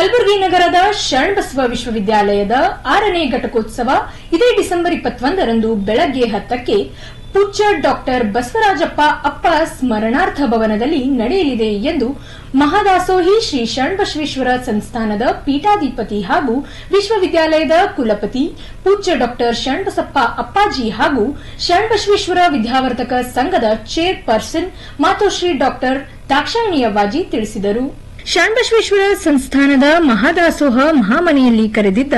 ಕಲಬುರಗಿ ನಗರದ ಶರಣಬಸವ ವಿಶ್ವವಿದ್ಯಾಲಯದ 6ನೇ ಘಟಕೋತ್ಸವ ಇದೇ ಡಿಸೆಂಬರ್ 21ರಂದು ಬೆಳಗ್ಗೆ 10ಕ್ಕೆ ಪೂಜ್ಯ ಡಾಕ್ಟರ್ ಬಸವರಾಜಪ್ಪ ಅಪ್ಪ ಸ್ಮರಣಾರ್ಥ ಭವನದಲ್ಲಿ ನಡೆಯಲಿದೆ ಎಂದು ಮಹಾದಾಸೋಹಿ ಶ್ರೀ ಶರಣಬಸವೇಶ್ವರ ಸಂಸ್ಥಾನದ ಪೀಠಾಧಿಪತಿ ಹಾಗೂ ವಿಶ್ವವಿದ್ಯಾಲಯದ ಕುಲಪತಿ ಪೂಜ್ಯ ಡಾಕ್ಟರ್ ಶರಣಬಸಪ್ಪ ಅಪ್ಪಾಜಿ ಹಾಗೂ ಶರಣಬಸವೇಶ್ವರ ವಿದ್ಯಾವರ್ಧಕ ಸಂಘದ ಚೇರ್ಪರ್ಸನ್ ಮಾತೋಶ್ರೀ ಡಾಕ್ಟರ್ ದಾಕ್ಷಾಯಿಣಿಯವ್ವಾಜಿ ತಿಳಿಸಿದರು. ಶರಣಬಸವೇಶ್ವರ ಸಂಸ್ಥಾನದ ಮಹಾದಾಸೋಹ ಮಹಾಮನೆಯಲ್ಲಿ ಕರೆದಿದ್ದ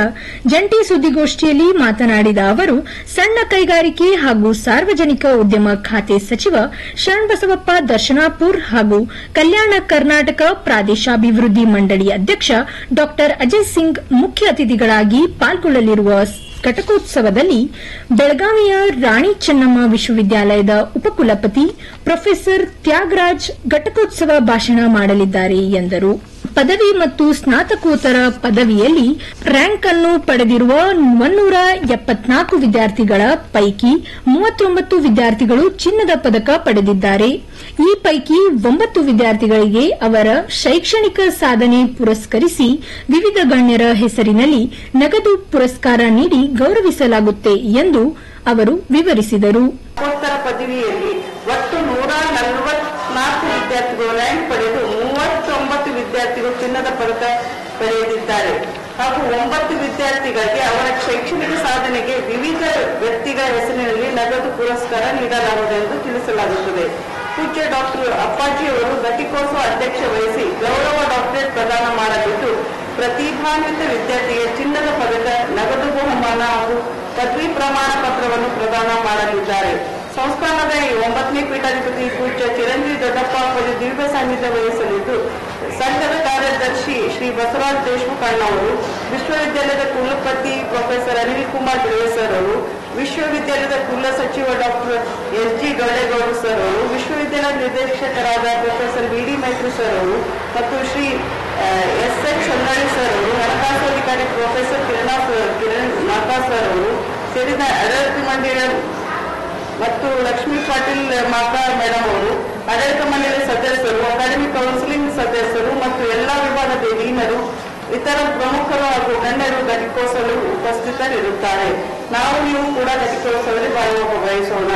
ಜಂಟಿ ಸುದ್ದಿಗೋಷ್ಠಿಯಲ್ಲಿ ಮಾತನಾಡಿದ ಅವರು, ಸಣ್ಣ ಕೈಗಾರಿಕೆ ಹಾಗೂ ಸಾರ್ವಜನಿಕ ಉದ್ಯಮ ಖಾತೆ ಸಚಿವ ಶರಣಬಸವಪ್ಪ ದರ್ಶನಾಪುರ್ ಹಾಗೂ ಕಲ್ಯಾಣ ಕರ್ನಾಟಕ ಪ್ರಾದೇಶಾಭಿವೃದ್ಧಿ ಮಂಡಳಿ ಅಧ್ಯಕ್ಷ ಡಾ ಅಜಯ್ ಸಿಂಗ್ ಮುಖ್ಯ ಅತಿಥಿಗಳಾಗಿ ಪಾಲ್ಗೊಳ್ಳಲಿರುವ ಘಟಕೋತ್ಸವದಲ್ಲಿ ಬೆಳಗಾವಿಯ ರಾಣಿ ಚೆನ್ನಮ್ಮ ವಿಶ್ವವಿದ್ಯಾಲಯದ ಉಪಕುಲಪತಿ ಪ್ರೊಫೆಸರ್ ತ್ಯಾಗರಾಜ್ ಘಟಕೋತ್ಸವ ಭಾಷಣ ಮಾಡಲಿದ್ದಾರೆ ಎಂದರು. ಪದವಿ ಮತ್ತು ಸ್ನಾತಕೋತ್ತರ ಪದವಿಯಲ್ಲಿ ರ್ಯಾಂಕ್ ಅನ್ನು ಪಡೆದಿರುವ 174 ವಿದ್ಯಾರ್ಥಿಗಳ ಪೈಕಿ 39 ವಿದ್ಯಾರ್ಥಿಗಳು ಚಿನ್ನದ ಪದಕ ಪಡೆದಿದ್ದಾರೆ. ಈ ಪೈಕಿ 9 ವಿದ್ಯಾರ್ಥಿಗಳಿಗೆ ಅವರ ಶೈಕ್ಷಣಿಕ ಸಾಧನೆ ಪುರಸ್ಕರಿಸಿ ವಿವಿಧ ಗಣ್ಯರ ಹೆಸರಿನಲ್ಲಿ ನಗದು ಪುರಸ್ಕಾರ ನೀಡಿ ಗೌರವಿಸಲಾಗುತ್ತೆ ಎಂದು ಅವರು ವಿವರಿಸಿದರು. ಪದವಿಯಲ್ಲಿ ಒಟ್ಟು 144 ವಿದ್ಯಾರ್ಥಿಗಳು ರ್ಯಾಂಕ್ ಪಡೆದು 39 ವಿದ್ಯಾರ್ಥಿಗಳು ಚಿನ್ನದ ಪದಕ ಪಡೆದಿದ್ದಾರೆ ಹಾಗೂ 9 ವಿದ್ಯಾರ್ಥಿಗಳಿಗೆ ಅವರ ಶೈಕ್ಷಣಿಕ ಸಾಧನೆಗೆ ವಿವಿಧ ವ್ಯಕ್ತಿಗಳ ಹೆಸರಿನಲ್ಲಿ ನಗದು ಪುರಸ್ಕಾರ ನೀಡಲಾಗುವುದು ಎಂದು ತಿಳಿಸಲಾಗುತ್ತದೆ. ಪೂಜ್ಯ ಡಾಕ್ಟರ್ ಅಪ್ಪಾಜಿ ಅವರು ಘಟಿಕೋತ್ಸವ ಅಧ್ಯಕ್ಷ ವಹಿಸಿ ಗೌರವ ಡಾಕ್ಟರೇಟ್ ಪ್ರದಾನ ಮಾಡಲಿದ್ದು, ಪ್ರತಿಭಾನ್ವಿತ ವಿದ್ಯಾರ್ಥಿಗೆ ಚಿನ್ನದ ಪದಕ, ನಗದು ಬಹುಮಾನ ಹಾಗೂ ಪದವಿ ಪ್ರಮಾಣ ಪತ್ರವನ್ನು ಪ್ರದಾನ ಮಾಡಲಿದ್ದಾರೆ. ಸಂಸ್ಥಾನದ 9ನೇ ಪೀಠಾಧಿಪತಿ ಪೂಜ್ಯ ಚಿರಂಜೀವಿ ದೊಡ್ಡಪ್ಪ ಅಪ್ಪಾಜಿ ದಿವ್ಯ ಸಾನ್ನಿಧ್ಯ ವಹಿಸಲಿದ್ದು, ಸಂಘದ ಕಾರ್ಯದರ್ಶಿ ಶ್ರೀ ಬಸವರಾಜ ದೇಶಮುಖ್ ಅಣ್ಣವರು, ವಿಶ್ವವಿದ್ಯಾಲಯದ ಕುಲಪತಿ ಪ್ರೊಫೆಸರ್ ಅನಿಲ್ ಕುಮಾರ್ ಬಿಳವೆ ಸರ್ ಅವರು, ವಿಶ್ವವಿದ್ಯಾಲಯದ ಕುಲ ಸಚಿವ ಡಾಕ್ಟರ್ ಎಸ್.ಜಿ. ಗೌಡೇಗೌಡ ಸರ್ ಅವರು, ವಿಶ್ವವಿದ್ಯಾಲಯದ ನಿರ್ದೇಶಕರಾದ ಪ್ರೊಫೆಸರ್ ವಿ.ಡಿ. ಮೈತ್ರಿ ಸರ್ ಅವರು ಮತ್ತು ಶ್ರೀ ಎಸ್.ಎಚ್. ಚಂದ್ರಾಣಿ ಸರ್ ಅವರು, ಹಣಕಾಸು ಅಧಿಕಾರಿ ಪ್ರೊಫೆಸರ್ ಕಿರಣ್ ನಾಥಾ ಸರ್ ಅವರು ಸೇರಿದ ಆಡಳಿತ ಮಂಡಳಿ ಮತ್ತು ಲಕ್ಷ್ಮೀ ಪಾಟೀಲ್ ಮಾತಾ ಮೇಡಮ್ ಅವರು, ಆಡಳಿತ ಮಂಡಳಿ ಸದಸ್ಯರು, ಅಕಾಡೆಮಿಕ್ ಕೌನ್ಸಿಲಿಂಗ್ ಸದಸ್ಯರು ಮತ್ತು ಎಲ್ಲಾ ವಿಭಾಗದ ಡೀನರು, ಇತರ ಪ್ರಮುಖರು ಹಾಗೂ ಗಣ್ಯರು ಘಟಿಕೋತ್ಸವದಲ್ಲಿ ಉಪಸ್ಥಿತರಿರುತ್ತಾರೆ. ನೀವು ಕೂಡ ಘಟಿಕೋತ್ಸವದಲ್ಲಿ ಭಾಗವಹಿಸೋಣ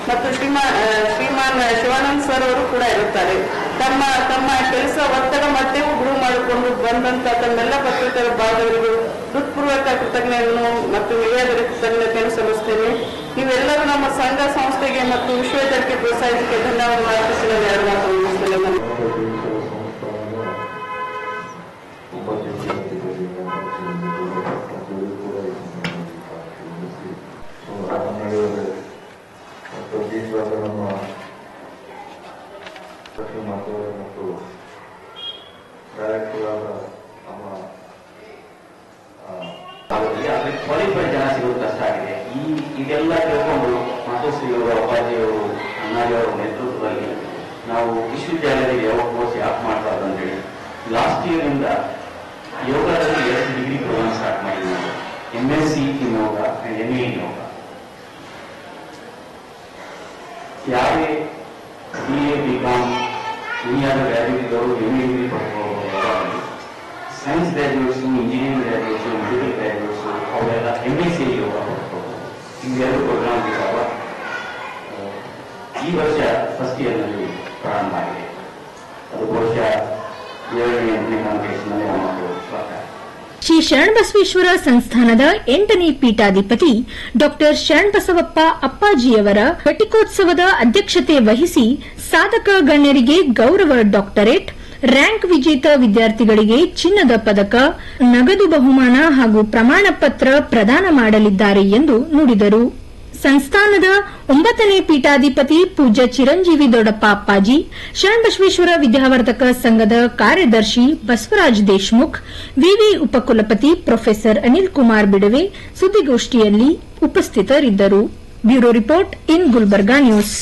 ಮತ್ತು ಶ್ರೀಮಾನ್ ಶಿವಾನಂದ್ ಸರ್ ಅವರು ಕೂಡ ಇರುತ್ತಾರೆ. ತಮ್ಮ ಕೆಲಸ ಒತ್ತಡ ಮಧ್ಯೆಯೂ ಬಿಡುವು ಮಾಡಿಕೊಂಡು ಬಂದಂತ ತಮ್ಮೆಲ್ಲ ಪತ್ರಿಕರ ಭಾಗವರಿಗೂ ಹೃತ್ಪೂರ್ವಕ ಕೃತಜ್ಞತೆಯನ್ನು ಮತ್ತು ಹಿರಿಯರ ಕೃತಜ್ಞತೆಯನ್ನು ಸಲ್ಲಿಸುತ್ತೇನೆ. ನೀವೆಲ್ಲರೂ ನಮ್ಮ ಸಂಘ ಸಂಸ್ಥೆಗೆ ಮತ್ತು ವಿಶ್ವವಿದ್ಯಾಲಯಕ್ಕೆ ಪ್ರೋತ್ಸಾಹಿಸಕ್ಕೆ ಧನ್ಯವಾದ ಅರ್ಪಿಸಲು ಎರಡು ಮಾತು ಮುಗಿಸುತ್ತೇನೆ. ಮತ್ತು ಡೈರೆಕ್ಟರ್ ಕ್ವಾಲಿಫೈಡ್ ಜನ ಸಿಗೋದು ಕಷ್ಟ ಆಗಿದೆ. ಇದೆಲ್ಲ ತಿಳ್ಕೊಂಡು ಮಾತೋಶ್ರೀಯವರು, ಅಪ್ಪಾಜಿಯವರು, ಅಣ್ಣಾಜಿಯವರ ನೇತೃತ್ವದಲ್ಲಿ ನಾವು ವಿಶ್ವವಿದ್ಯಾಲಯದಲ್ಲಿ ಯಾವ ಕೋರ್ಸ್ ಯಾಕೆ ಮಾಡ್ಬಾರ್ದು ಅಂತೇಳಿ ಲಾಸ್ಟ್ ಇಯರ್ ಇಂದ ಯೋಗದಲ್ಲಿ 2 ಡಿಗ್ರಿ ಪ್ರೋಗ್ರಾಮ್ ಸ್ಟಾರ್ಟ್ ಮಾಡಿದ್ದೀವಿ. MSc in yoga and MA in yoga. ಯಾರೇ BA, BCom ಇನ್ಯಾರ ಗ್ರಾಜ್ಯುಯೇಟ್ಗಳು MA ಡಿಗ್ರಿ ಪಡ್ಕೊಳ್ಳಬಹುದು. Science graduates, engineering graduates, medical graduates ಅವೆಲ್ಲ MSc ಯೋಗ ಪಡ್ಕೊಳ್ಳಬಹುದು. ಇವೆರಡು ಪ್ರೋಗ್ರಾಮ್ ಇದ್ದಾವ. ಈ ವರ್ಷ ಫಸ್ಟ್ ಇಯರ್ನಲ್ಲಿ ಪ್ರಾರಂಭ ಆಗಿದೆ. ಅದು ಬಹುಶಃ 7ನೇ 8ನೇ ಕಾಂಪಿಟೇಷನ್ನಲ್ಲಿ ನಮ್ಮ ಬರ್ತಾರೆ. ಶ್ರೀ ಶರಣಬಸವೇಶ್ವರ ಸಂಸ್ಥಾನದ 8ನೇ ಪೀಠಾಧಿಪತಿ ಡಾ ಶರಣಬಸವಪ್ಪ ಅಪ್ಪಾಜಿಯವರ ಘಟಿಕೋತ್ಸವದ ಅಧ್ಯಕ್ಷತೆ ವಹಿಸಿ ಸಾಧಕ ಗಣ್ಯರಿಗೆ ಗೌರವ ಡಾಕ್ಟರೇಟ್, ರ್ಯಾಂಕ್ ವಿಜೇತ ವಿದ್ಯಾರ್ಥಿಗಳಿಗೆ ಚಿನ್ನದ ಪದಕ, ನಗದು ಬಹುಮಾನ ಹಾಗೂ ಪ್ರಮಾಣ ಪತ್ರ ಪ್ರದಾನ ಮಾಡಲಿದ್ದಾರೆ ಎಂದು ನುಡಿದರು. ಸಂಸ್ಥಾನದ 9ನೇ ಪೀಠಾಧಿಪತಿ ಪೂಜ್ಯ ಚಿರಂಜೀವಿ ದೊಡ್ಡಪ್ಪ ಅಪ್ಪಾಜಿ, ಶರಣಬಸವೇಶ್ವರ ವಿದ್ಯಾವರ್ಧಕ ಸಂಘದ ಕಾರ್ಯದರ್ಶಿ ಬಸವರಾಜ ದೇಶಮುಖ್, ವಿವಿ ಉಪಕುಲಪತಿ ಪ್ರೊಫೆಸರ್ ಅನಿಲ್ ಕುಮಾರ್ ಬಿಡವೆ ಸುದ್ದಿಗೋಷ್ಠಿಯಲ್ಲಿ ಉಪಸ್ಥಿತರಿದ್ದರು. Bureau report in Gulbarga news.